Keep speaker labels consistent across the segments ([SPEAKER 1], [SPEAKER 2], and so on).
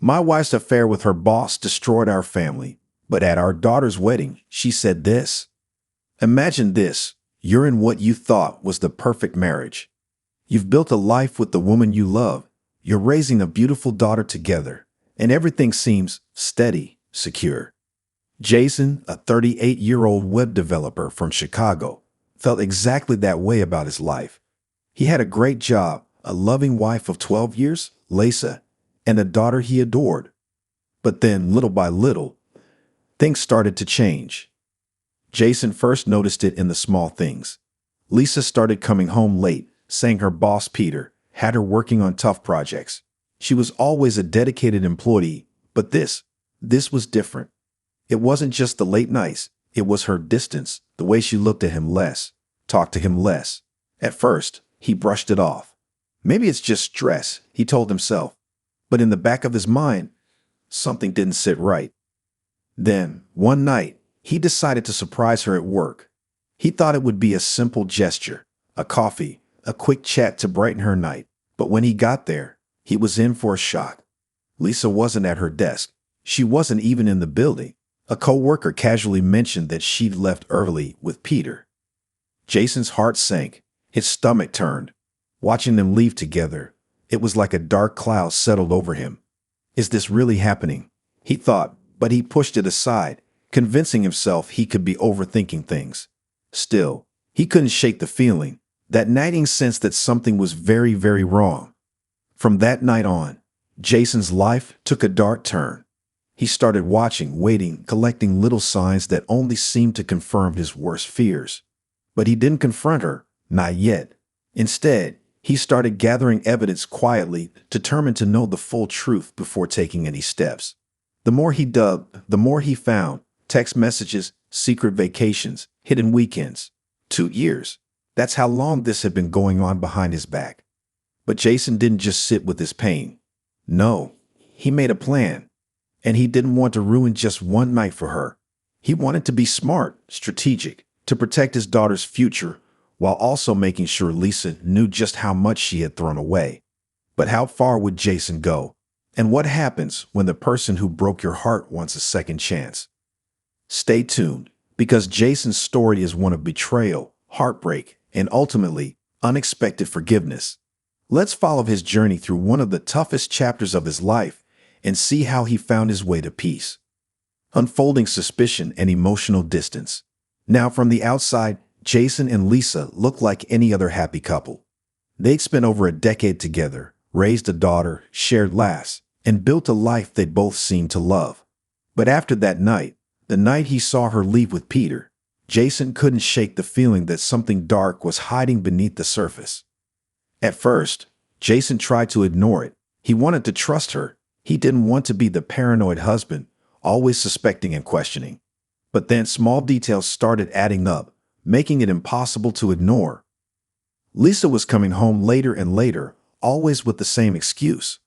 [SPEAKER 1] My wife's affair with her boss destroyed our family, but at our daughter's wedding, she said this. Imagine this. You're in what you thought was the perfect marriage. You've built a life with the woman you love. You're raising a beautiful daughter together, and everything seems steady, secure. Jason, a 38-year-old web developer from Chicago, felt exactly that way about his life. He had a great job, a loving wife of 12 years, Lisa, and a daughter he adored. But then, little by little, things started to change. Jason first noticed it in the small things. Lisa started coming home late, saying her boss, Peter, had her working on tough projects. She was always a dedicated employee, but this was different. It wasn't just the late nights, it was her distance, the way she looked at him less, talked to him less. At first, he brushed it off. Maybe it's just stress, he told himself. But in the back of his mind, something didn't sit right. Then, one night, he decided to surprise her at work. He thought it would be a simple gesture, a coffee, a quick chat to brighten her night. But when he got there, he was in for a shock. Lisa wasn't at her desk. She wasn't even in the building. A coworker casually mentioned that she'd left early with Peter. Jason's heart sank. His stomach turned. Watching them leave together, it was like a dark cloud settled over him. Is this really happening? He thought, but he pushed it aside, convincing himself he could be overthinking things. Still, he couldn't shake the feeling, that nagging sense that something was very, very wrong. From that night on, Jason's life took a dark turn. He started watching, waiting, collecting little signs that only seemed to confirm his worst fears. But he didn't confront her, not yet. Instead, he started gathering evidence quietly, determined to know the full truth before taking any steps. The more he dug, the more he found. Text messages, secret vacations, hidden weekends. 2 years. That's how long this had been going on behind his back. But Jason didn't just sit with his pain. No, he made a plan. And he didn't want to ruin just one night for her. He wanted to be smart, strategic, to protect his daughter's future, while also making sure Lisa knew just how much she had thrown away. But how far would Jason go? And what happens when the person who broke your heart wants a second chance? Stay tuned, because Jason's story is one of betrayal, heartbreak, and ultimately, unexpected forgiveness. Let's follow his journey through one of the toughest chapters of his life and see how he found his way to peace. Unfolding suspicion and emotional distance. Now, from the outside, Jason and Lisa look like any other happy couple. They'd spent over a decade together, raised a daughter, shared laughs, and built a life they both seemed to love. But after that night, the night he saw her leave with Peter, Jason couldn't shake the feeling that something dark was hiding beneath the surface. At first, Jason tried to ignore it. He wanted to trust her. He didn't want to be the paranoid husband, always suspecting and questioning. But then small details started adding up, making it impossible to ignore. Lisa was coming home later and later, always with the same excuse.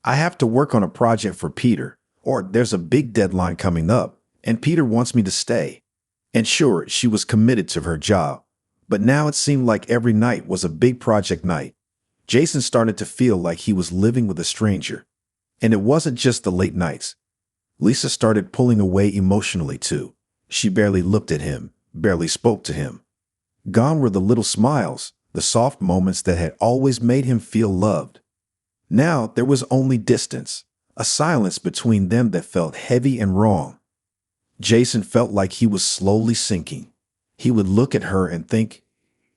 [SPEAKER 1] I have to work on a project for Peter, or there's a big deadline coming up, and Peter wants me to stay. And sure, she was committed to her job, but now it seemed like every night was a big project night. Jason started to feel like he was living with a stranger. And it wasn't just the late nights. Lisa started pulling away emotionally too. She barely looked at him, barely spoke to him. Gone were the little smiles, the soft moments that had always made him feel loved. Now there was only distance, a silence between them that felt heavy and wrong. Jason felt like he was slowly sinking. He would look at her and think,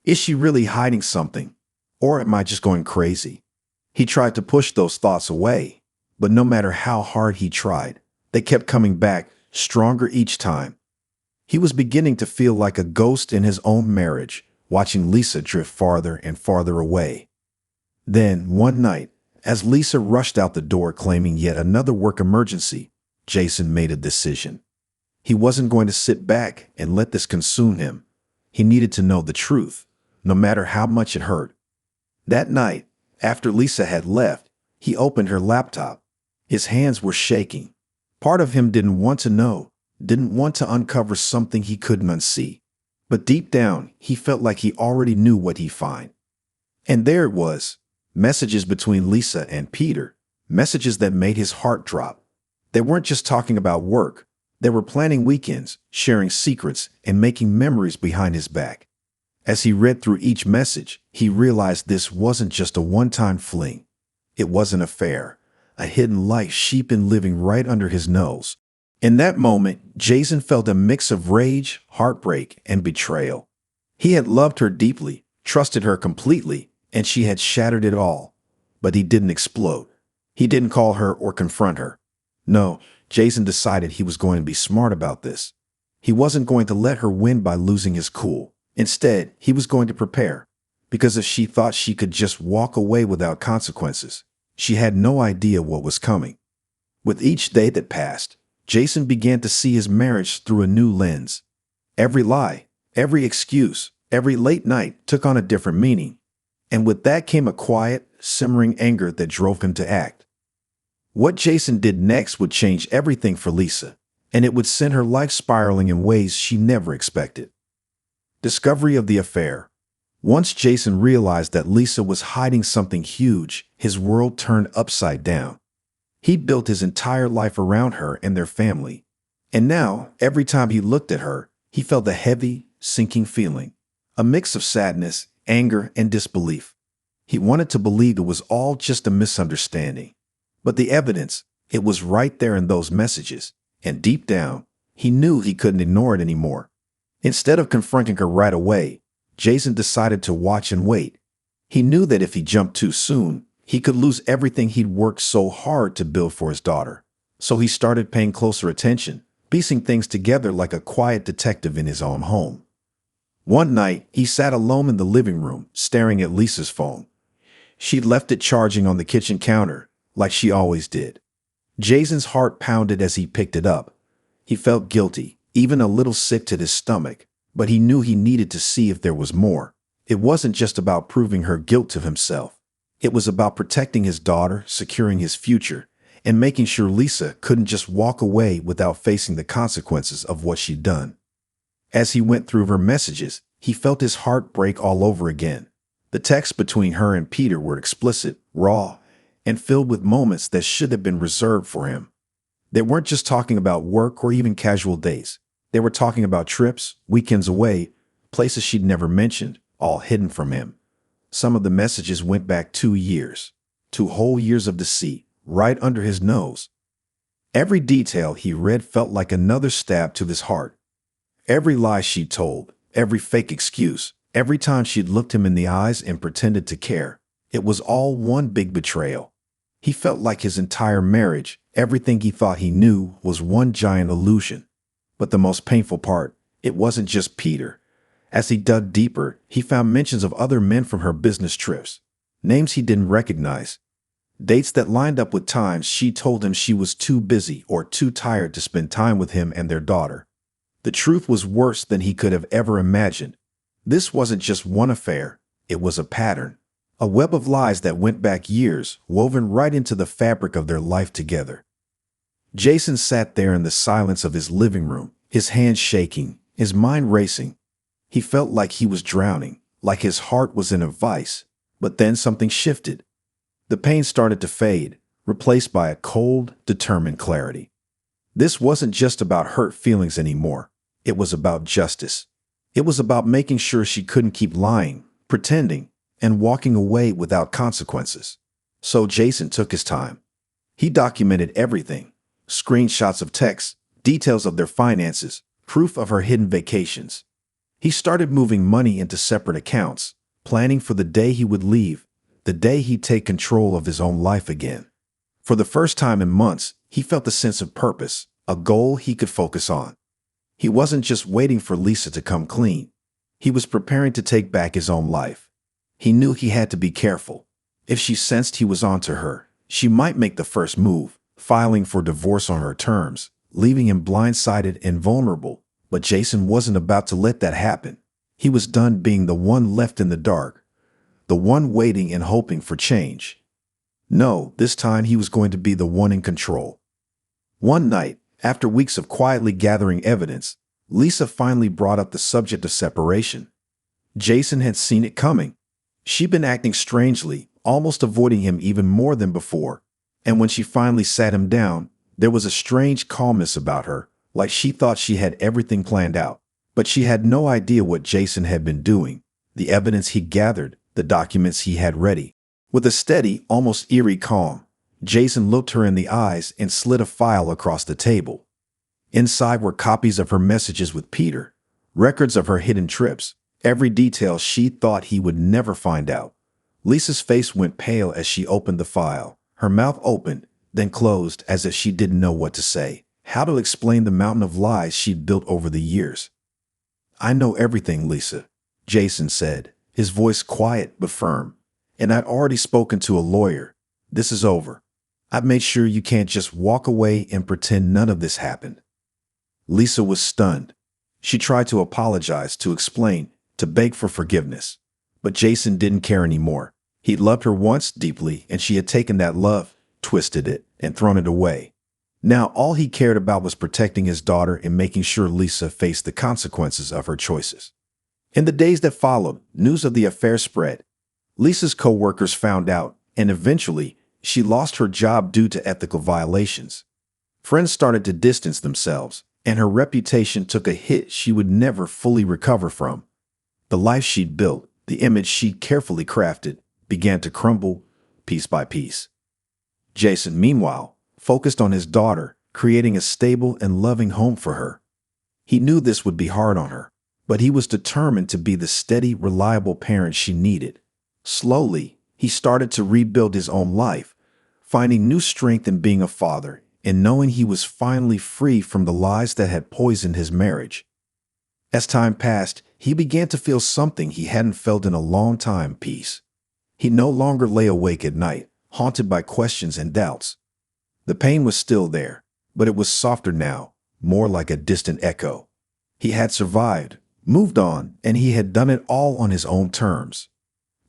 [SPEAKER 1] is she really hiding something? Or am I just going crazy? He tried to push those thoughts away. But no matter how hard he tried, they kept coming back, stronger each time. He was beginning to feel like a ghost in his own marriage, watching Lisa drift farther and farther away. Then, one night, as Lisa rushed out the door claiming yet another work emergency, Jason made a decision. He wasn't going to sit back and let this consume him. He needed to know the truth, no matter how much it hurt. That night, after Lisa had left, he opened her laptop. His hands were shaking. Part of him didn't want to know, didn't want to uncover something he couldn't unsee. But deep down, he felt like he already knew what he'd find. And there it was, messages between Lisa and Peter, Messages that made his heart drop. They weren't just talking about work. They were planning weekends, sharing secrets, and making memories behind his back. As he read through each message, he realized this wasn't just a one-time fling. It was an affair, a hidden life she'd been living right under his nose. In that moment, Jason felt a mix of rage, heartbreak, and betrayal. He had loved her deeply, trusted her completely, and she had shattered it all. But he didn't explode. He didn't call her or confront her. No, Jason decided he was going to be smart about this. He wasn't going to let her win by losing his cool. Instead, he was going to prepare. Because if she thought she could just walk away without consequences, she had no idea what was coming. With each day that passed, Jason began to see his marriage through a new lens. Every lie, every excuse, every late night took on a different meaning. And with that came a quiet, simmering anger that drove him to act. What Jason did next would change everything for Lisa, and it would send her life spiraling in ways she never expected. Discovery of the affair. Once Jason realized that Lisa was hiding something huge, his world turned upside down. He'd built his entire life around her and their family. And now, every time he looked at her, he felt a heavy, sinking feeling, a mix of sadness, anger, and disbelief. He wanted to believe it was all just a misunderstanding. But the evidence, it was right there in those messages, and deep down, he knew he couldn't ignore it anymore. Instead of confronting her right away, Jason decided to watch and wait. He knew that if he jumped too soon, he could lose everything he'd worked so hard to build for his daughter. So he started paying closer attention, piecing things together like a quiet detective in his own home. One night, he sat alone in the living room, staring at Lisa's phone. She'd left it charging on the kitchen counter, like she always did. Jason's heart pounded as he picked it up. He felt guilty, even a little sick to his stomach, but he knew he needed to see if there was more. It wasn't just about proving her guilt to himself. It was about protecting his daughter, securing his future, and making sure Lisa couldn't just walk away without facing the consequences of what she'd done. As he went through her messages, he felt his heart break all over again. The texts between her and Peter were explicit, raw, and filled with moments that should have been reserved for him. They weren't just talking about work or even casual days. They were talking about trips, weekends away, places she'd never mentioned, all hidden from him. Some of the messages went back 2 years, 2 whole years of deceit, right under his nose. Every detail he read felt like another stab to his heart. Every lie she told, every fake excuse, every time she'd looked him in the eyes and pretended to care, it was all one big betrayal. He felt like his entire marriage, everything he thought he knew, was one giant illusion. But the most painful part, it wasn't just Peter. As he dug deeper, he found mentions of other men from her business trips, names he didn't recognize, dates that lined up with times she told him she was too busy or too tired to spend time with him and their daughter. The truth was worse than he could have ever imagined. This wasn't just one affair, it was a pattern. A web of lies that went back years, woven right into the fabric of their life together. Jason sat there in the silence of his living room, his hands shaking, his mind racing. He felt like he was drowning, like his heart was in a vice. But then something shifted. The pain started to fade, replaced by a cold, determined clarity. This wasn't just about hurt feelings anymore. It was about justice. It was about making sure she couldn't keep lying, pretending, and walking away without consequences. So Jason took his time. He documented everything. Screenshots of texts, details of their finances, proof of her hidden vacations. He started moving money into separate accounts, planning for the day he would leave, the day he'd take control of his own life again. For the first time in months, he felt a sense of purpose, a goal he could focus on. He wasn't just waiting for Lisa to come clean. He was preparing to take back his own life. He knew he had to be careful. If she sensed he was onto her, she might make the first move, filing for divorce on her terms, leaving him blindsided and vulnerable. But Jason wasn't about to let that happen. He was done being the one left in the dark, the one waiting and hoping for change. No, this time he was going to be the one in control. One night, after weeks of quietly gathering evidence, Lisa finally brought up the subject of separation. Jason had seen it coming. She'd been acting strangely, almost avoiding him even more than before. And when she finally sat him down, there was a strange calmness about her, like she thought she had everything planned out. But she had no idea what Jason had been doing, the evidence he gathered, the documents he had ready. With a steady, almost eerie calm, Jason looked her in the eyes and slid a file across the table. Inside were copies of her messages with Peter, records of her hidden trips, every detail she thought he would never find out. Lisa's face went pale as she opened the file. Her mouth opened, then closed as if she didn't know what to say, how to explain the mountain of lies she'd built over the years. "I know everything, Lisa," Jason said, his voice quiet but firm. "And I'd already spoken to a lawyer. This is over. I've made sure you can't just walk away and pretend none of this happened." Lisa was stunned. She tried to apologize, to explain, to beg for forgiveness. But Jason didn't care anymore. He'd loved her once deeply, and she had taken that love, twisted it, and thrown it away. Now all he cared about was protecting his daughter and making sure Lisa faced the consequences of her choices. In the days that followed, news of the affair spread. Lisa's co-workers found out, and eventually, she lost her job due to ethical violations. Friends started to distance themselves, and her reputation took a hit she would never fully recover from. The life she'd built, the image she'd carefully crafted, began to crumble piece by piece. Jason, meanwhile, focused on his daughter, creating a stable and loving home for her. He knew this would be hard on her, but he was determined to be the steady, reliable parent she needed. Slowly, he started to rebuild his own life, finding new strength in being a father and knowing he was finally free from the lies that had poisoned his marriage. As time passed, he began to feel something he hadn't felt in a long time: peace. He no longer lay awake at night, haunted by questions and doubts. The pain was still there, but it was softer now, more like a distant echo. He had survived, moved on, and he had done it all on his own terms.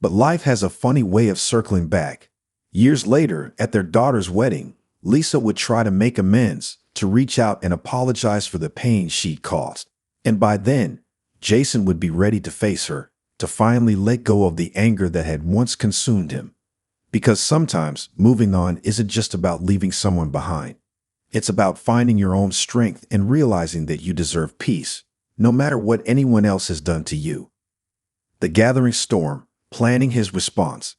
[SPEAKER 1] But life has a funny way of circling back. Years later, at their daughter's wedding, Lisa would try to make amends, to reach out and apologize for the pain she'd caused. And by then, Jason would be ready to face her, to finally let go of the anger that had once consumed him. Because sometimes moving on isn't just about leaving someone behind. It's about finding your own strength and realizing that you deserve peace, no matter what anyone else has done to you. The gathering storm, planning his response.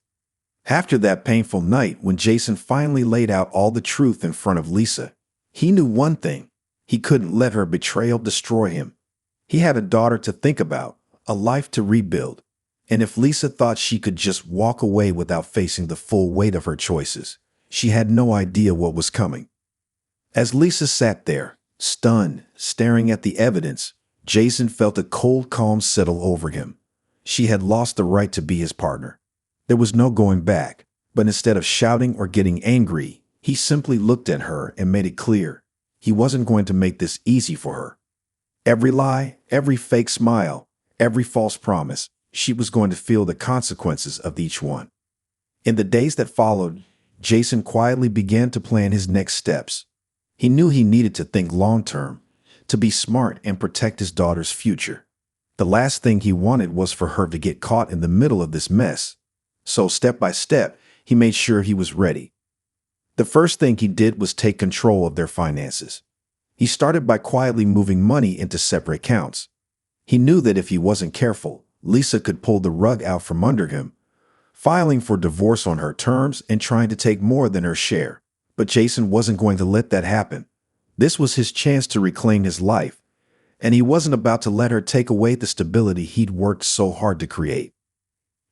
[SPEAKER 1] After that painful night when Jason finally laid out all the truth in front of Lisa, he knew one thing: he couldn't let her betrayal destroy him. He had a daughter to think about, a life to rebuild. And if Lisa thought she could just walk away without facing the full weight of her choices, she had no idea what was coming. As Lisa sat there, stunned, staring at the evidence, Jason felt a cold calm settle over him. She had lost the right to be his partner. There was no going back, but instead of shouting or getting angry, he simply looked at her and made it clear he wasn't going to make this easy for her. Every lie, every fake smile, every false promise, she was going to feel the consequences of each one. In the days that followed, Jason quietly began to plan his next steps. He knew he needed to think long-term, to be smart and protect his daughter's future. The last thing he wanted was for her to get caught in the middle of this mess. So step by step, he made sure he was ready. The first thing he did was take control of their finances. He started by quietly moving money into separate accounts. He knew that if he wasn't careful, Lisa could pull the rug out from under him, filing for divorce on her terms and trying to take more than her share. But Jason wasn't going to let that happen. This was his chance to reclaim his life, and he wasn't about to let her take away the stability he'd worked so hard to create.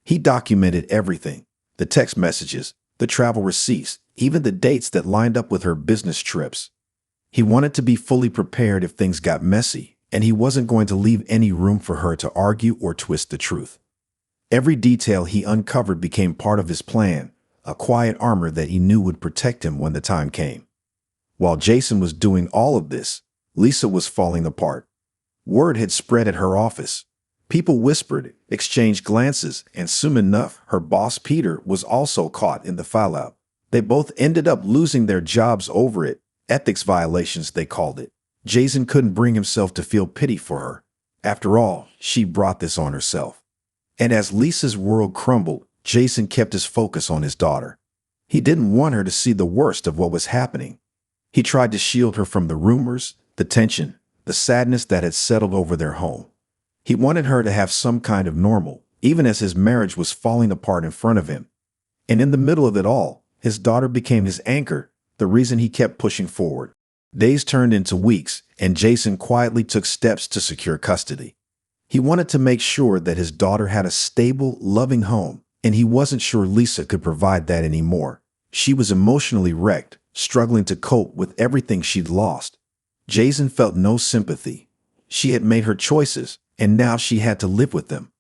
[SPEAKER 1] He documented everything: the text messages, the travel receipts, even the dates that lined up with her business trips. He wanted to be fully prepared if things got messy, and he wasn't going to leave any room for her to argue or twist the truth. Every detail he uncovered became part of his plan, a quiet armor that he knew would protect him when the time came. While Jason was doing all of this, Lisa was falling apart. Word had spread at her office. People whispered, exchanged glances, and soon enough, her boss Peter was also caught in the fallout. They both ended up losing their jobs over it. Ethics violations, they called it. Jason couldn't bring himself to feel pity for her. After all, she brought this on herself. And as Lisa's world crumbled, Jason kept his focus on his daughter. He didn't want her to see the worst of what was happening. He tried to shield her from the rumors, the tension, the sadness that had settled over their home. He wanted her to have some kind of normal, even as his marriage was falling apart in front of him. And in the middle of it all, his daughter became his anchor, the reason he kept pushing forward. Days turned into weeks, and Jason quietly took steps to secure custody. He wanted to make sure that his daughter had a stable, loving home, and he wasn't sure Lisa could provide that anymore. She was emotionally wrecked, struggling to cope with everything she'd lost. Jason felt no sympathy. She had made her choices, and now she had to live with them.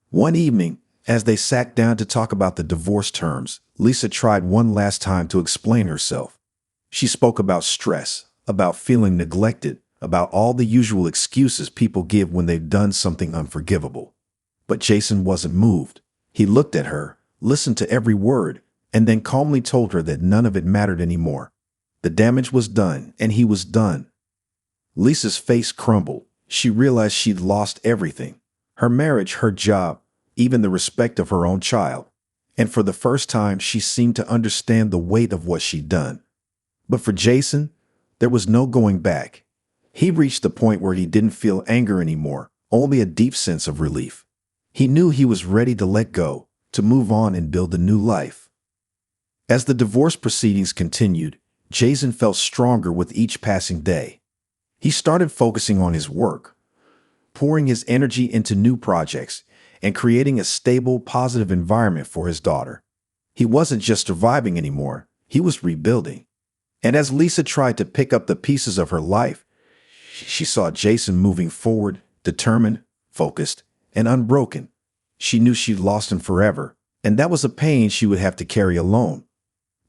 [SPEAKER 1] One evening, as they sat down to talk about the divorce terms, Lisa tried one last time to explain herself. She spoke about stress, about feeling neglected, about all the usual excuses people give when they've done something unforgivable. But Jason wasn't moved. He looked at her, listened to every word, and then calmly told her that none of it mattered anymore. The damage was done, and he was done. Lisa's face crumbled. She realized she'd lost everything. Her marriage, her job, even the respect of her own child. And for the first time, she seemed to understand the weight of what she'd done. But for Jason, there was no going back. He reached the point where he didn't feel anger anymore, only a deep sense of relief. He knew he was ready to let go, to move on and build a new life. As the divorce proceedings continued, Jason felt stronger with each passing day. He started focusing on his work, pouring his energy into new projects, and creating a stable, positive environment for his daughter. He wasn't just surviving anymore, he was rebuilding. And as Lisa tried to pick up the pieces of her life, she saw Jason moving forward, determined, focused, and unbroken. She knew she'd lost him forever, and that was a pain she would have to carry alone.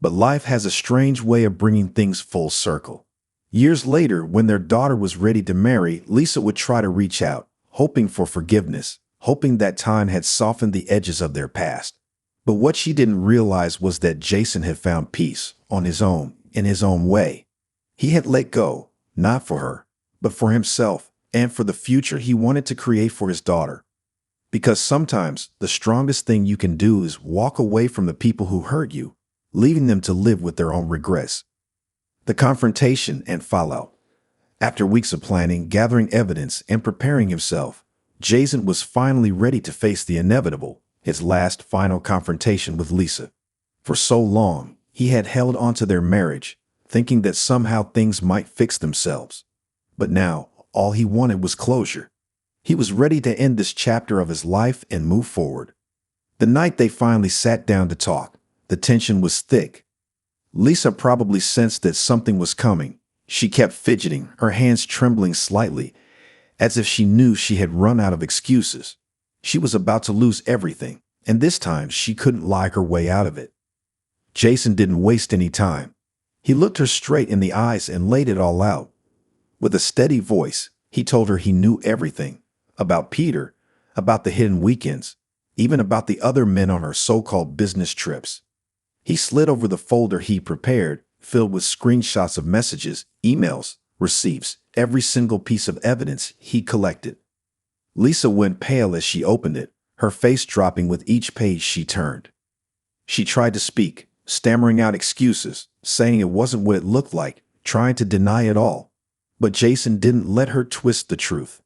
[SPEAKER 1] But life has a strange way of bringing things full circle. Years later, when their daughter was ready to marry, Lisa would try to reach out, hoping for forgiveness, hoping that time had softened the edges of their past. But what she didn't realize was that Jason had found peace on his own, in his own way. He had let go, not for her, but for himself and for the future he wanted to create for his daughter. Because sometimes the strongest thing you can do is walk away from the people who hurt you, leaving them to live with their own regrets. The confrontation and fallout. After weeks of planning, gathering evidence, and preparing himself, Jason was finally ready to face the inevitable, his last final confrontation with Lisa. For so long, he had held onto their marriage, thinking that somehow things might fix themselves. But now, all he wanted was closure. He was ready to end this chapter of his life and move forward. The night they finally sat down to talk, the tension was thick. Lisa probably sensed that something was coming. She kept fidgeting, her hands trembling slightly, as if she knew she had run out of excuses. She was about to lose everything, and this time she couldn't lie her way out of it. Jason didn't waste any time. He looked her straight in the eyes and laid it all out. With a steady voice, he told her he knew everything about Peter, about the hidden weekends, even about the other men on her so-called business trips. He slid over the folder he prepared, filled with screenshots of messages, emails, receipts, every single piece of evidence he collected. Lisa went pale as she opened it, her face dropping with each page she turned. She tried to speak, stammering out excuses, saying it wasn't what it looked like, trying to deny it all. But Jason didn't let her twist the truth.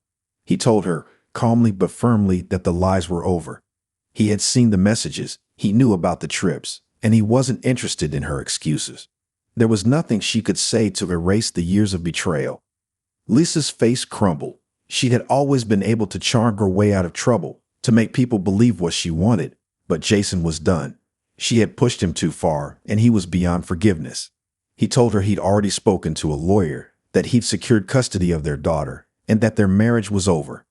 [SPEAKER 1] He told her, calmly but firmly, that the lies were over. He had seen the messages, he knew about the trips, and he wasn't interested in her excuses. There was nothing she could say to erase the years of betrayal. Lisa's face crumbled. She had always been able to charm her way out of trouble, to make people believe what she wanted, but Jason was done. She had pushed him too far, and he was beyond forgiveness. He told her he'd already spoken to a lawyer, that he'd secured custody of their daughter, and that their marriage was over.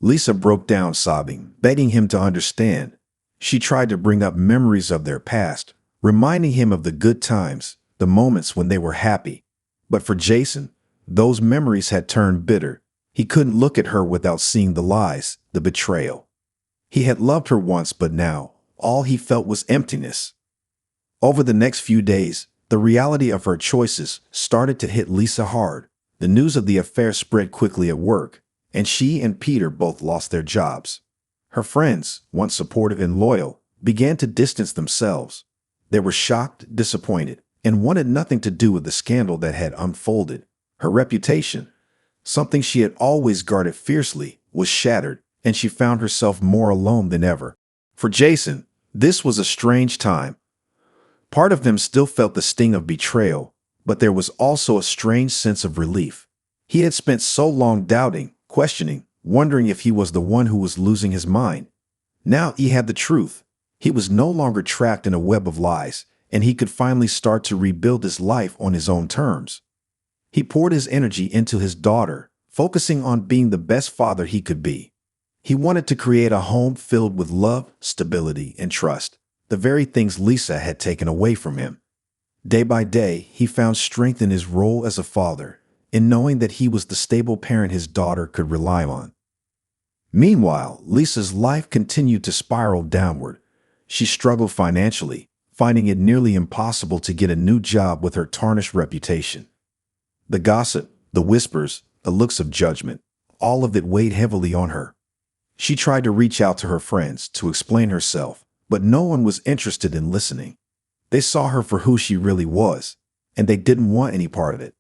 [SPEAKER 1] Lisa broke down sobbing, begging him to understand. She tried to bring up memories of their past, reminding him of the good times, the moments when they were happy. But for Jason, those memories had turned bitter. He couldn't look at her without seeing the lies, the betrayal. He had loved her once, but now, all he felt was emptiness. Over the next few days, the reality of her choices started to hit Lisa hard. The news of the affair spread quickly at work, and she and Peter both lost their jobs. Her friends, once supportive and loyal, began to distance themselves. They were shocked, disappointed, and wanted nothing to do with the scandal that had unfolded. Her reputation, something she had always guarded fiercely, was shattered, and she found herself more alone than ever. For Jason, this was a strange time. Part of him still felt the sting of betrayal, but there was also a strange sense of relief. He had spent so long doubting, questioning, wondering if he was the one who was losing his mind. Now he had the truth. He was no longer trapped in a web of lies, and he could finally start to rebuild his life on his own terms. He poured his energy into his daughter, focusing on being the best father he could be. He wanted to create a home filled with love, stability, and trust, the very things Lisa had taken away from him. Day by day, he found strength in his role as a father, in knowing that he was the stable parent his daughter could rely on. Meanwhile, Lisa's life continued to spiral downward. She struggled financially, finding it nearly impossible to get a new job with her tarnished reputation. The gossip, the whispers, the looks of judgment, all of it weighed heavily on her. She tried to reach out to her friends to explain herself, but no one was interested in listening. They saw her for who she really was, and they didn't want any part of it.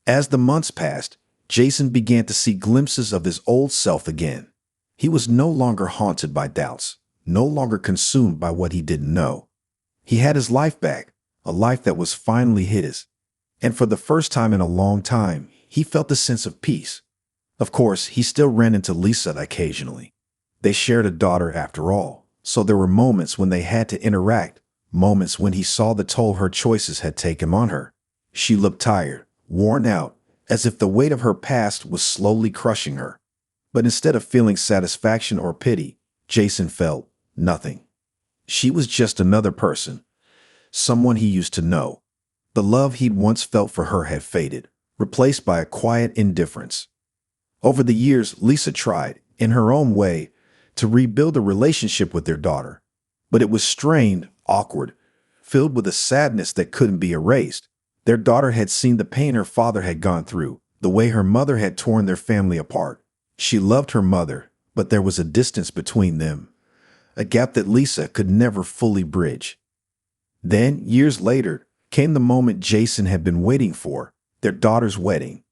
[SPEAKER 1] As the months passed, Jason began to see glimpses of his old self again. He was no longer haunted by doubts, no longer consumed by what he didn't know. He had his life back, a life that was finally his. And for the first time in a long time, he felt a sense of peace. Of course, he still ran into Lisa occasionally. They shared a daughter after all, so there were moments when they had to interact, moments when he saw the toll her choices had taken on her. She looked tired, worn out, as if the weight of her past was slowly crushing her. But instead of feeling satisfaction or pity, Jason felt nothing. She was just another person, someone he used to know. The love he'd once felt for her had faded, replaced by a quiet indifference. Over the years, Lisa tried, in her own way, to rebuild a relationship with their daughter. But it was strained, awkward, filled with a sadness that couldn't be erased. Their daughter had seen the pain her father had gone through, the way her mother had torn their family apart. She loved her mother, but there was a distance between them, a gap that Lisa could never fully bridge. Then, years later, came the moment Jason had been waiting for, their daughter's wedding.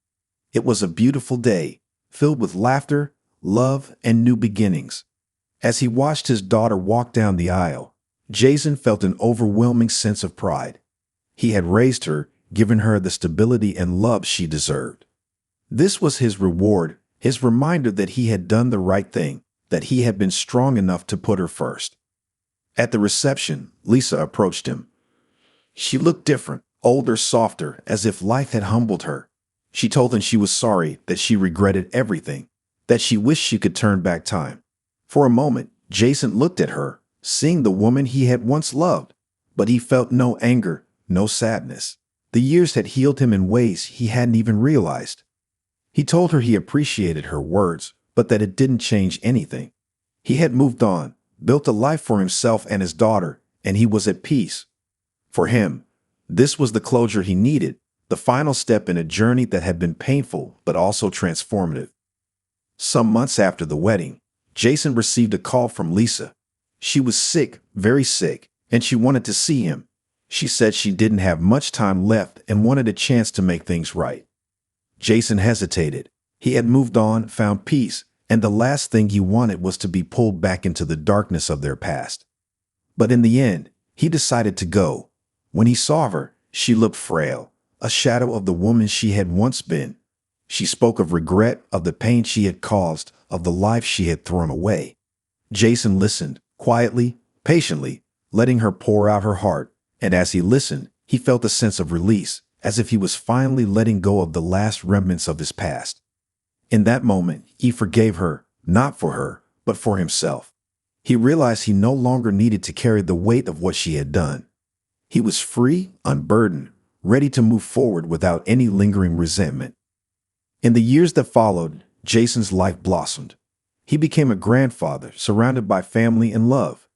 [SPEAKER 1] It was a beautiful day, filled with laughter, love, and new beginnings. As he watched his daughter walk down the aisle, Jason felt an overwhelming sense of pride. He had raised her, given her the stability and love she deserved. This was his reward, his reminder that he had done the right thing, that he had been strong enough to put her first. At the reception, Lisa approached him. She looked different, older, softer, as if life had humbled her. She told him she was sorry, that she regretted everything, that she wished she could turn back time. For a moment, Jason looked at her, seeing the woman he had once loved, but he felt no anger, no sadness. The years had healed him in ways he hadn't even realized. He told her he appreciated her words, but that it didn't change anything. He had moved on, built a life for himself and his daughter, and he was at peace. For him, this was the closure he needed, the final step in a journey that had been painful but also transformative. Some months after the wedding, Jason received a call from Lisa. She was sick, very sick, and she wanted to see him. She said she didn't have much time left and wanted a chance to make things right. Jason hesitated. He had moved on, found peace, and the last thing he wanted was to be pulled back into the darkness of their past. But in the end, he decided to go. When he saw her, she looked frail, a shadow of the woman she had once been. She spoke of regret, of the pain she had caused, of the life she had thrown away. Jason listened, quietly, patiently, letting her pour out her heart, and as he listened, he felt a sense of release, as if he was finally letting go of the last remnants of his past. In that moment, he forgave her, not for her, but for himself. He realized he no longer needed to carry the weight of what she had done. He was free, unburdened, ready to move forward without any lingering resentment. In the years that followed, Jason's life blossomed. He became a grandfather, surrounded by family and love.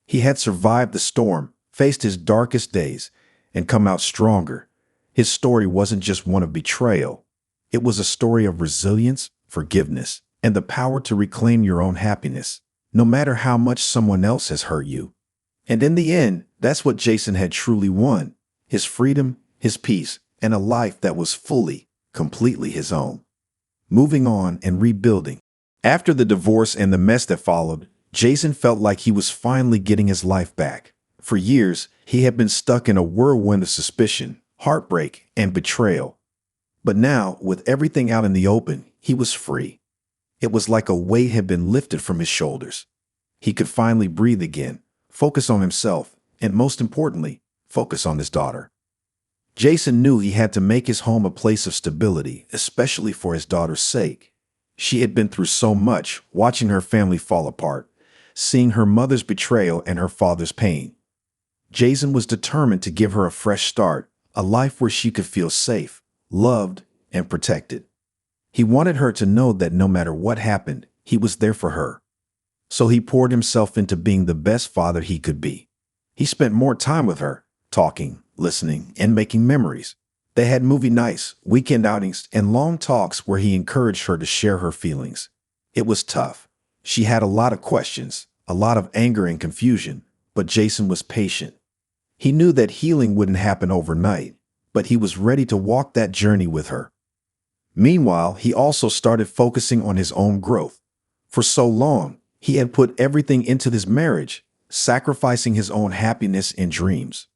[SPEAKER 1] He had survived the storm, faced his darkest days, and come out stronger. His story wasn't just one of betrayal. It was a story of resilience, forgiveness, and the power to reclaim your own happiness, no matter how much someone else has hurt you. And in the end, That's what Jason had truly won: his freedom, his peace, and a life that was fully, completely his own. Moving on and rebuilding. After the divorce and the mess that followed, Jason felt like he was finally getting his life back. For years, he had been stuck in a whirlwind of suspicion, heartbreak, and betrayal. But now, with everything out in the open, he was free. It was like a weight had been lifted from his shoulders. He could finally breathe again, focus on himself, and most importantly, focus on his daughter. Jason knew he had to make his home a place of stability, especially for his daughter's sake. She had been through so much, watching her family fall apart, seeing her mother's betrayal and her father's pain. Jason was determined to give her a fresh start, a life where she could feel safe, loved, and protected. He wanted her to know that no matter what happened, he was there for her. So he poured himself into being the best father he could be. He spent more time with her, talking, listening, and making memories. They had movie nights, weekend outings, and long talks where he encouraged her to share her feelings. It was tough. She had a lot of questions, a lot of anger and confusion, but Jason was patient. He knew that healing wouldn't happen overnight, but he was ready to walk that journey with her. Meanwhile, he also started focusing on his own growth. For so long, he had put everything into this marriage, sacrificing his own happiness and dreams.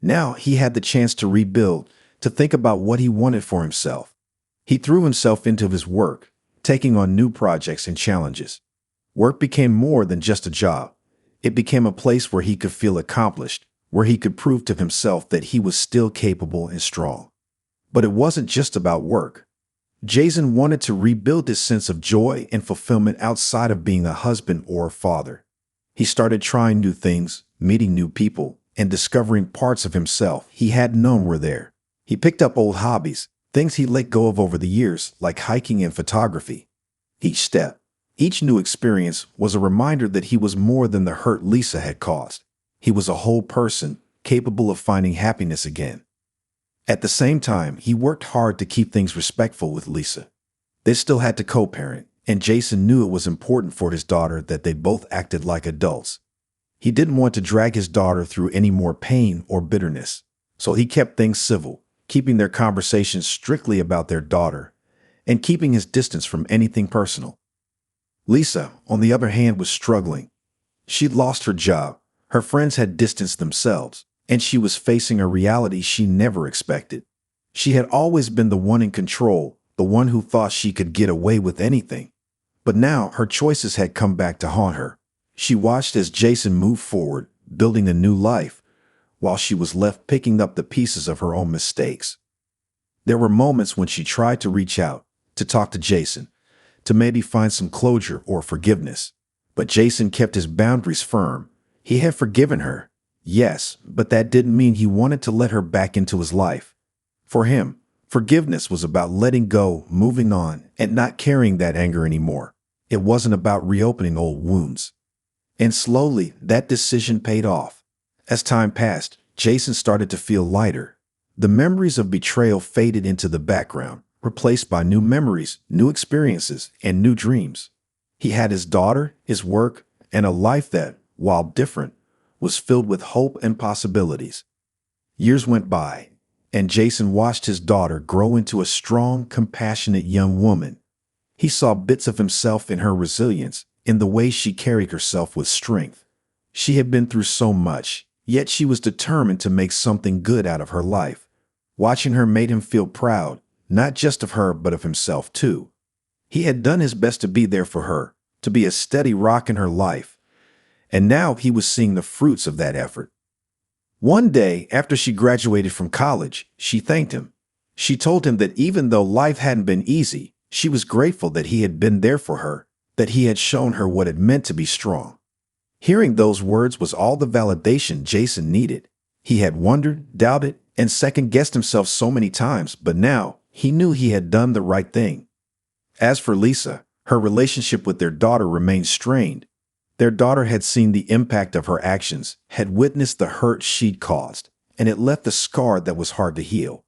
[SPEAKER 1] Now he had the chance to rebuild, to think about what he wanted for himself. He threw himself into his work, taking on new projects and challenges. Work became more than just a job. It became a place where he could feel accomplished, where he could prove to himself that he was still capable and strong. But it wasn't just about work. Jason wanted to rebuild his sense of joy and fulfillment outside of being a husband or a father. He started trying new things, meeting new people, and discovering parts of himself he hadn't known were there. He picked up old hobbies, things he let go of over the years, like hiking and photography. Each step, each new experience was a reminder that he was more than the hurt Lisa had caused. He was a whole person, capable of finding happiness again. At the same time, he worked hard to keep things respectful with Lisa. They still had to co-parent, and Jason knew it was important for his daughter that they both acted like adults. He didn't want to drag his daughter through any more pain or bitterness, so he kept things civil, keeping their conversations strictly about their daughter, and keeping his distance from anything personal. Lisa, on the other hand, was struggling. She'd lost her job, her friends had distanced themselves, and she was facing a reality she never expected. She had always been the one in control, the one who thought she could get away with anything. But now her choices had come back to haunt her. She watched as Jason moved forward, building a new life, while she was left picking up the pieces of her own mistakes. There were moments when she tried to reach out, to talk to Jason, to maybe find some closure or forgiveness. But Jason kept his boundaries firm. He had forgiven her, yes, but that didn't mean he wanted to let her back into his life. For him, forgiveness was about letting go, moving on, and not carrying that anger anymore. It wasn't about reopening old wounds. And slowly, that decision paid off. As time passed, Jason started to feel lighter. The memories of betrayal faded into the background, replaced by new memories, new experiences, and new dreams. He had his daughter, his work, and a life that, while different, was filled with hope and possibilities. Years went by, and Jason watched his daughter grow into a strong, compassionate young woman. He saw bits of himself in her resilience, in the way she carried herself with strength. She had been through so much, yet she was determined to make something good out of her life. Watching her made him feel proud, not just of her, but of himself too. He had done his best to be there for her, to be a steady rock in her life. And now he was seeing the fruits of that effort. One day, after she graduated from college, she thanked him. She told him that even though life hadn't been easy, she was grateful that he had been there for her, that he had shown her what it meant to be strong. Hearing those words was all the validation Jason needed. He had wondered, doubted, and second-guessed himself so many times, but now he knew he had done the right thing. As for Lisa, her relationship with their daughter remained strained. Their daughter had seen the impact of her actions, had witnessed the hurt she'd caused, and it left a scar that was hard to heal.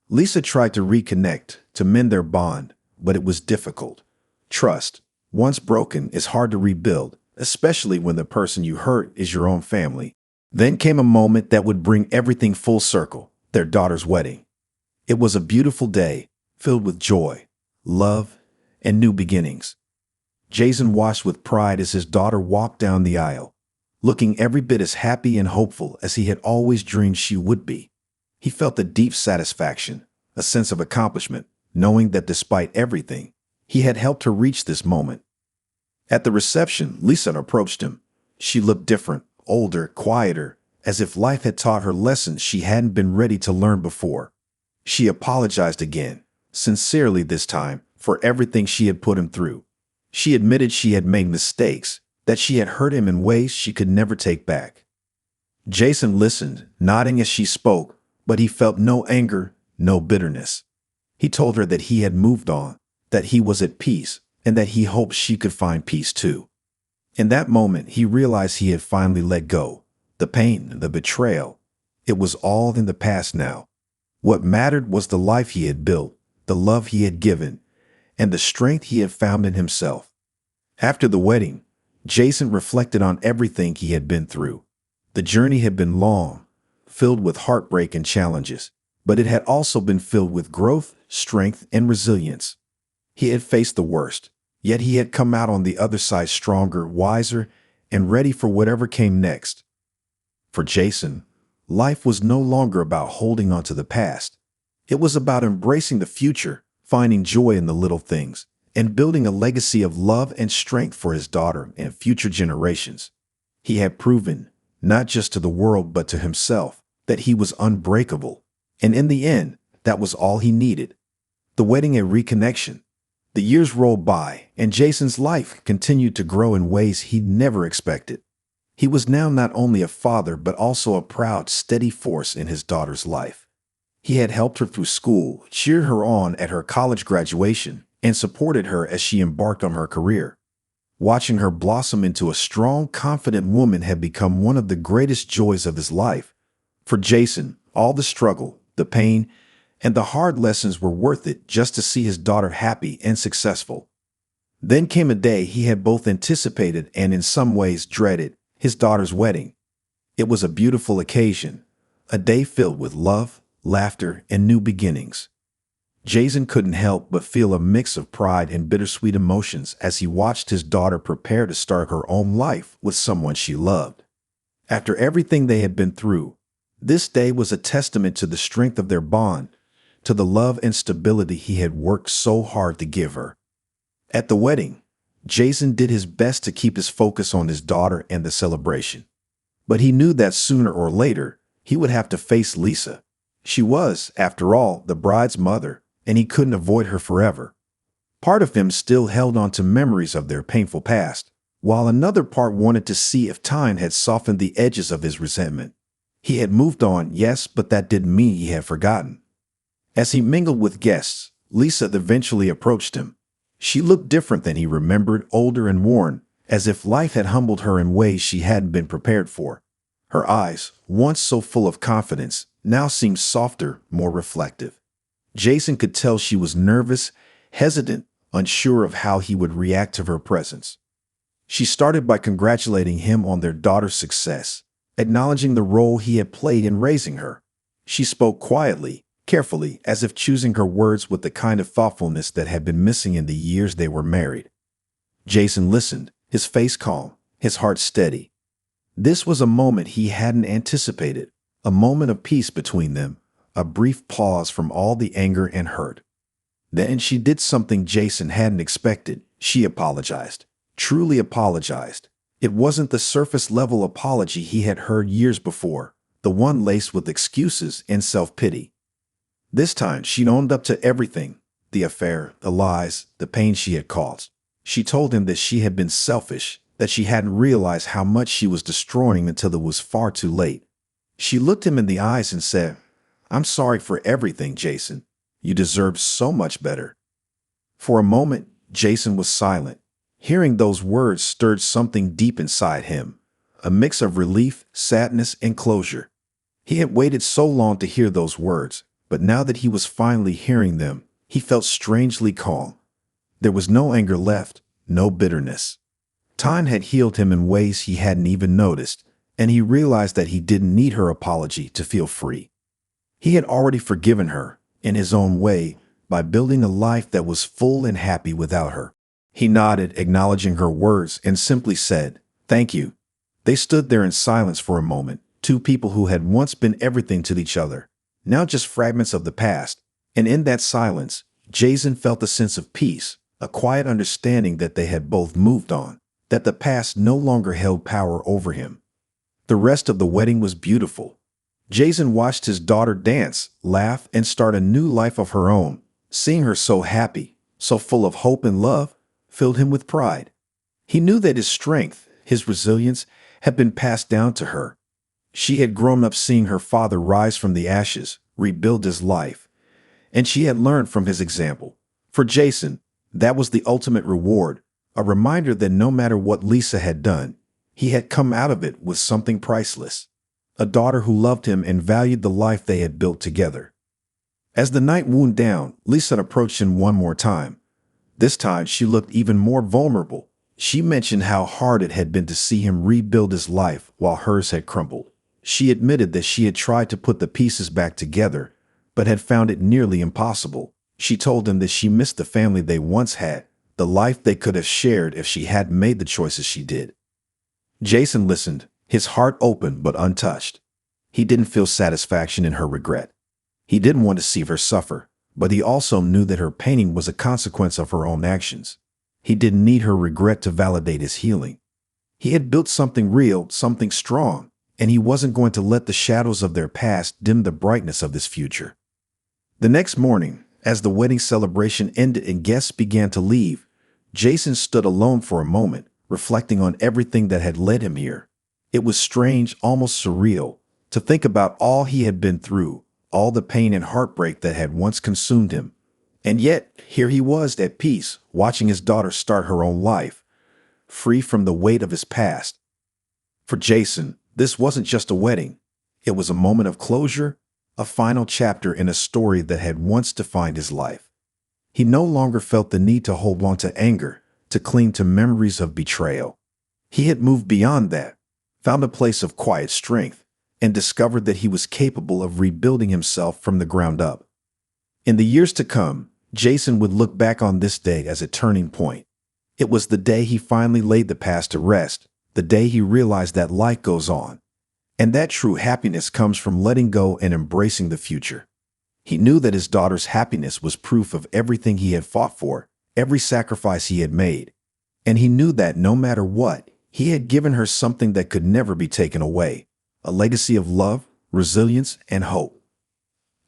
[SPEAKER 1] Lisa tried to reconnect, to mend their bond, but it was difficult. Trust, once broken, is hard to rebuild, especially when the person you hurt is your own family. Then came a moment that would bring everything full circle, their daughter's wedding. It was a beautiful day, filled with joy, love, and new beginnings. Jason watched with pride as his daughter walked down the aisle, looking every bit as happy and hopeful as he had always dreamed she would be. He felt a deep satisfaction, a sense of accomplishment, knowing that despite everything, he had helped her reach this moment. At the reception, Lisa approached him. She looked different, older, quieter, as if life had taught her lessons she hadn't been ready to learn before. She apologized again, sincerely this time, for everything she had put him through. She admitted she had made mistakes, that she had hurt him in ways she could never take back. Jason listened, nodding as she spoke, but he felt no anger, no bitterness. He told her that he had moved on, that he was at peace, and that he hoped she could find peace too. In that moment, he realized he had finally let go. The pain, the betrayal, it was all in the past now. What mattered was the life he had built, the love he had given, and the strength he had found in himself. After the wedding, Jason reflected on everything he had been through. The journey had been long, filled with heartbreak and challenges, but it had also been filled with growth, strength, and resilience. He had faced the worst, yet he had come out on the other side stronger, wiser, and ready for whatever came next. For Jason, life was no longer about holding on to the past. It was about embracing the future, finding joy in the little things, and building a legacy of love and strength for his daughter and future generations. He had proven, not just to the world but to himself, that he was unbreakable. And in the end, that was all he needed. The wedding and reconnection. The years rolled by, and Jason's life continued to grow in ways he'd never expected. He was now not only a father but also a proud, steady force in his daughter's life. He had helped her through school, cheered her on at her college graduation, and supported her as she embarked on her career. Watching her blossom into a strong, confident woman had become one of the greatest joys of his life. For Jason, all the struggle, the pain, and the hard lessons were worth it just to see his daughter happy and successful. Then came a day he had both anticipated and in some ways dreaded, his daughter's wedding. It was a beautiful occasion, a day filled with love, laughter, and new beginnings. Jason couldn't help but feel a mix of pride and bittersweet emotions as he watched his daughter prepare to start her own life with someone she loved. After everything they had been through, this day was a testament to the strength of their bond, to the love and stability he had worked so hard to give her. At the wedding, Jason did his best to keep his focus on his daughter and the celebration. But he knew that sooner or later, he would have to face Lisa. She was, after all, the bride's mother, and he couldn't avoid her forever. Part of him still held on to memories of their painful past, while another part wanted to see if time had softened the edges of his resentment. He had moved on, yes, but that didn't mean he had forgotten. As he mingled with guests, Lisa eventually approached him. She looked different than he remembered, older and worn, as if life had humbled her in ways she hadn't been prepared for. Her eyes, once so full of confidence, now seemed softer, more reflective. Jason could tell she was nervous, hesitant, unsure of how he would react to her presence. She started by congratulating him on their daughter's success, acknowledging the role he had played in raising her. She spoke quietly, carefully, as if choosing her words with the kind of thoughtfulness that had been missing in the years they were married. Jason listened, his face calm, his heart steady. This was a moment he hadn't anticipated, a moment of peace between them, a brief pause from all the anger and hurt. Then she did something Jason hadn't expected. She apologized, truly apologized. It wasn't the surface-level apology he had heard years before, the one laced with excuses and self-pity. This time, she owned up to everything, the affair, the lies, the pain she had caused. She told him that she had been selfish, that she hadn't realized how much she was destroying until it was far too late. She looked him in the eyes and said, "I'm sorry for everything, Jason. You deserve so much better." For a moment, Jason was silent. Hearing those words stirred something deep inside him, a mix of relief, sadness, and closure. He had waited so long to hear those words, but now that he was finally hearing them, he felt strangely calm. There was no anger left, no bitterness. Time had healed him in ways he hadn't even noticed, and he realized that he didn't need her apology to feel free. He had already forgiven her, in his own way, by building a life that was full and happy without her. He nodded, acknowledging her words, and simply said, "Thank you." They stood there in silence for a moment, two people who had once been everything to each other, now just fragments of the past. And in that silence, Jason felt a sense of peace, a quiet understanding that they had both moved on, that the past no longer held power over him. The rest of the wedding was beautiful. Jason watched his daughter dance, laugh, and start a new life of her own. Seeing her so happy, so full of hope and love, filled him with pride. He knew that his strength, his resilience, had been passed down to her. She had grown up seeing her father rise from the ashes, rebuild his life, and she had learned from his example. For Jason, that was the ultimate reward, a reminder that no matter what Lisa had done, he had come out of it with something priceless. A daughter who loved him and valued the life they had built together. As the night wound down, Lisa approached him one more time. This time, she looked even more vulnerable. She mentioned how hard it had been to see him rebuild his life while hers had crumbled. She admitted that she had tried to put the pieces back together, but had found it nearly impossible. She told him that she missed the family they once had, the life they could have shared if she hadn't made the choices she did. Jason listened, his heart open but untouched. He didn't feel satisfaction in her regret. He didn't want to see her suffer, but he also knew that her pain was a consequence of her own actions. He didn't need her regret to validate his healing. He had built something real, something strong, and he wasn't going to let the shadows of their past dim the brightness of this future. The next morning, as the wedding celebration ended and guests began to leave, Jason stood alone for a moment, reflecting on everything that had led him here. It was strange, almost surreal, to think about all he had been through, all the pain and heartbreak that had once consumed him. And yet, here he was at peace, watching his daughter start her own life, free from the weight of his past. For Jason, this wasn't just a wedding. It was a moment of closure, a final chapter in a story that had once defined his life. He no longer felt the need to hold on to anger, to cling to memories of betrayal. He had moved beyond that, found a place of quiet strength, and discovered that he was capable of rebuilding himself from the ground up. In the years to come, Jason would look back on this day as a turning point. It was the day he finally laid the past to rest, the day he realized that life goes on, and that true happiness comes from letting go and embracing the future. He knew that his daughter's happiness was proof of everything he had fought for, every sacrifice he had made, and he knew that no matter what, he had given her something that could never be taken away, a legacy of love, resilience, and hope.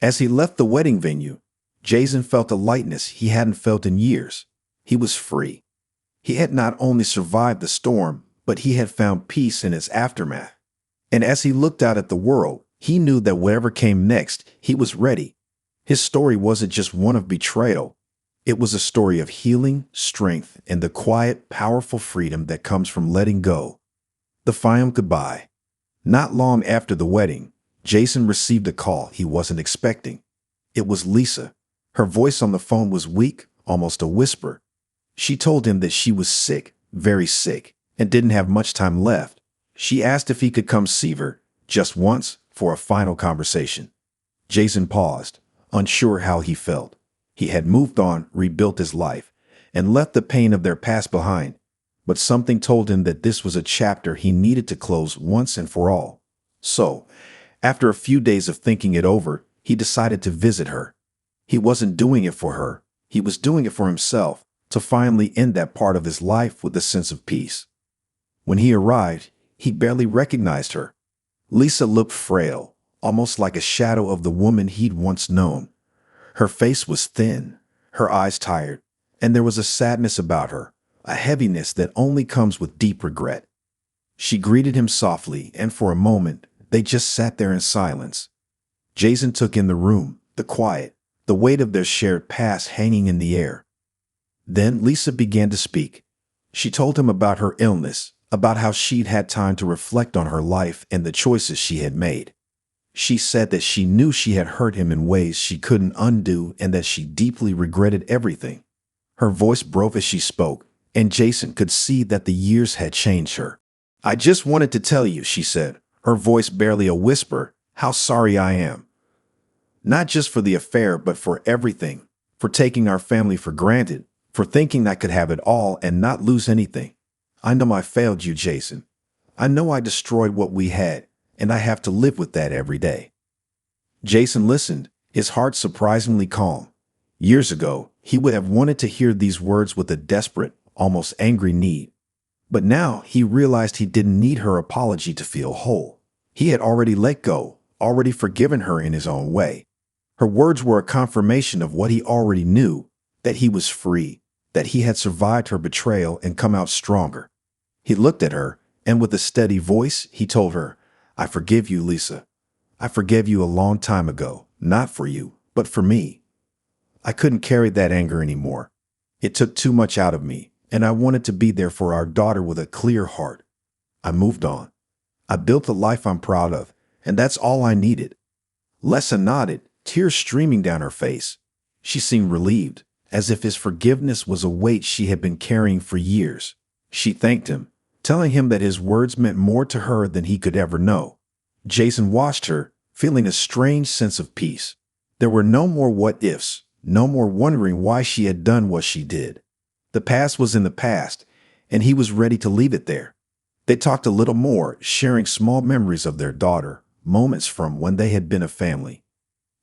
[SPEAKER 1] As he left the wedding venue, Jason felt a lightness he hadn't felt in years. He was free. He had not only survived the storm, but he had found peace in its aftermath. And as he looked out at the world, he knew that whatever came next, he was ready. His story wasn't just one of betrayal. It was a story of healing, strength, and the quiet, powerful freedom that comes from letting go. The final goodbye. Not long after the wedding, Jason received a call he wasn't expecting. It was Lisa. Her voice on the phone was weak, almost a whisper. She told him that she was sick, very sick, and didn't have much time left. She asked if he could come see her, just once, for a final conversation. Jason paused, unsure how he felt. He had moved on, rebuilt his life, and left the pain of their past behind. But something told him that this was a chapter he needed to close once and for all. So, after a few days of thinking it over, he decided to visit her. He wasn't doing it for her. He was doing it for himself, to finally end that part of his life with a sense of peace. When he arrived, he barely recognized her. Lisa looked frail, almost like a shadow of the woman he'd once known. Her face was thin, her eyes tired, and there was a sadness about her, a heaviness that only comes with deep regret. She greeted him softly, and for a moment, they just sat there in silence. Jason took in the room, the quiet, the weight of their shared past hanging in the air. Then Lisa began to speak. She told him about her illness, about how she'd had time to reflect on her life and the choices she had made. She said that she knew she had hurt him in ways she couldn't undo and that she deeply regretted everything. Her voice broke as she spoke, and Jason could see that the years had changed her. I just wanted to tell you, she said, her voice barely a whisper, how sorry I am. Not just for the affair, but for everything. For taking our family for granted. For thinking I could have it all and not lose anything. I know I failed you, Jason. I know I destroyed what we had, and I have to live with that every day. Jason listened, his heart surprisingly calm. Years ago, he would have wanted to hear these words with a desperate, almost angry need. But now he realized he didn't need her apology to feel whole. He had already let go, already forgiven her in his own way. Her words were a confirmation of what he already knew, that he was free, that he had survived her betrayal and come out stronger. He looked at her, and with a steady voice, he told her, I forgive you, Lisa. I forgave you a long time ago, not for you, but for me. I couldn't carry that anger anymore. It took too much out of me, and I wanted to be there for our daughter with a clear heart. I moved on. I built a life I'm proud of, and that's all I needed. Lisa nodded, tears streaming down her face. She seemed relieved, as if his forgiveness was a weight she had been carrying for years. She thanked him, telling him that his words meant more to her than he could ever know. Jason watched her, feeling a strange sense of peace. There were no more what-ifs, no more wondering why she had done what she did. The past was in the past, and he was ready to leave it there. They talked a little more, sharing small memories of their daughter, moments from when they had been a family.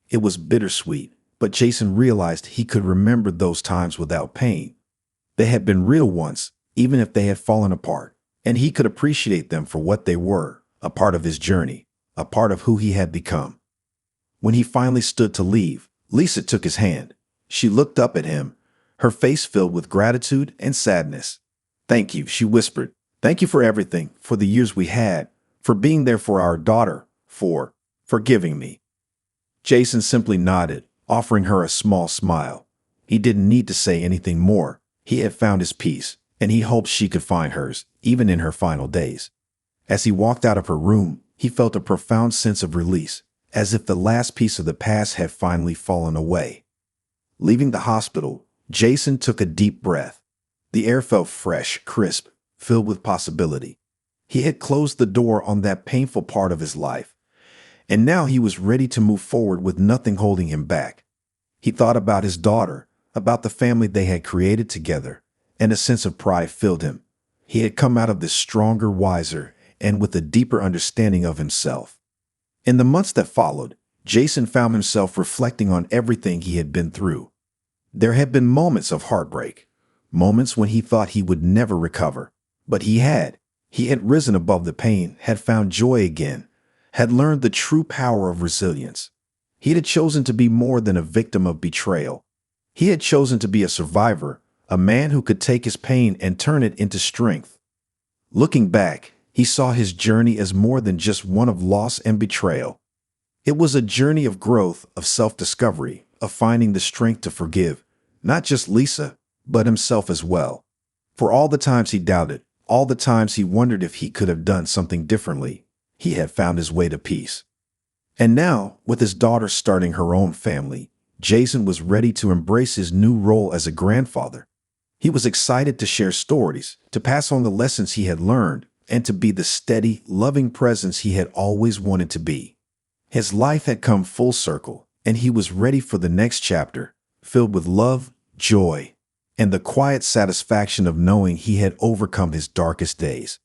[SPEAKER 1] It was bittersweet, but Jason realized he could remember those times without pain. They had been real once, even if they had fallen apart, and he could appreciate them for what they were, a part of his journey, a part of who he had become. When he finally stood to leave, Lisa took his hand. She looked up at him, her face filled with gratitude and sadness. Thank you, she whispered. Thank you for everything, for the years we had, for being there for our daughter, for forgiving me. Jason simply nodded, offering her a small smile. He didn't need to say anything more. He had found his peace, and he hoped she could find hers, even in her final days. As he walked out of her room, he felt a profound sense of release, as if the last piece of the past had finally fallen away. Leaving the hospital, Jason took a deep breath. The air felt fresh, crisp, filled with possibility. He had closed the door on that painful part of his life, and now he was ready to move forward with nothing holding him back. He thought about his daughter, about the family they had created together, and a sense of pride filled him. He had come out of this stronger, wiser, and with a deeper understanding of himself. In the months that followed, Jason found himself reflecting on everything he had been through. There had been moments of heartbreak, moments when he thought he would never recover, but he had. He had risen above the pain, had found joy again, had learned the true power of resilience. He had chosen to be more than a victim of betrayal. He had chosen to be a survivor, a man who could take his pain and turn it into strength. Looking back, he saw his journey as more than just one of loss and betrayal. It was a journey of growth, of self-discovery, of finding the strength to forgive, not just Lisa, but himself as well. For all the times he doubted, all the times he wondered if he could have done something differently, he had found his way to peace. And now, with his daughter starting her own family, Jason was ready to embrace his new role as a grandfather. He was excited to share stories, to pass on the lessons he had learned, and to be the steady, loving presence he had always wanted to be. His life had come full circle, and he was ready for the next chapter, filled with love, joy, and the quiet satisfaction of knowing he had overcome his darkest days.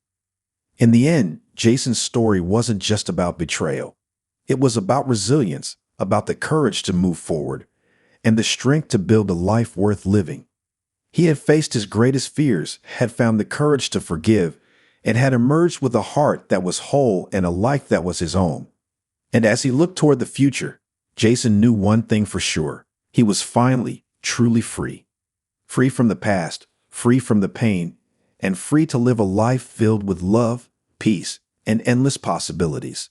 [SPEAKER 1] In the end, Jason's story wasn't just about betrayal. It was about resilience, about the courage to move forward, and the strength to build a life worth living. He had faced his greatest fears, had found the courage to forgive, and had emerged with a heart that was whole and a life that was his own. And as he looked toward the future, Jason knew one thing for sure. He was finally, truly free. Free from the past, free from the pain, and free to live a life filled with love, peace, and endless possibilities.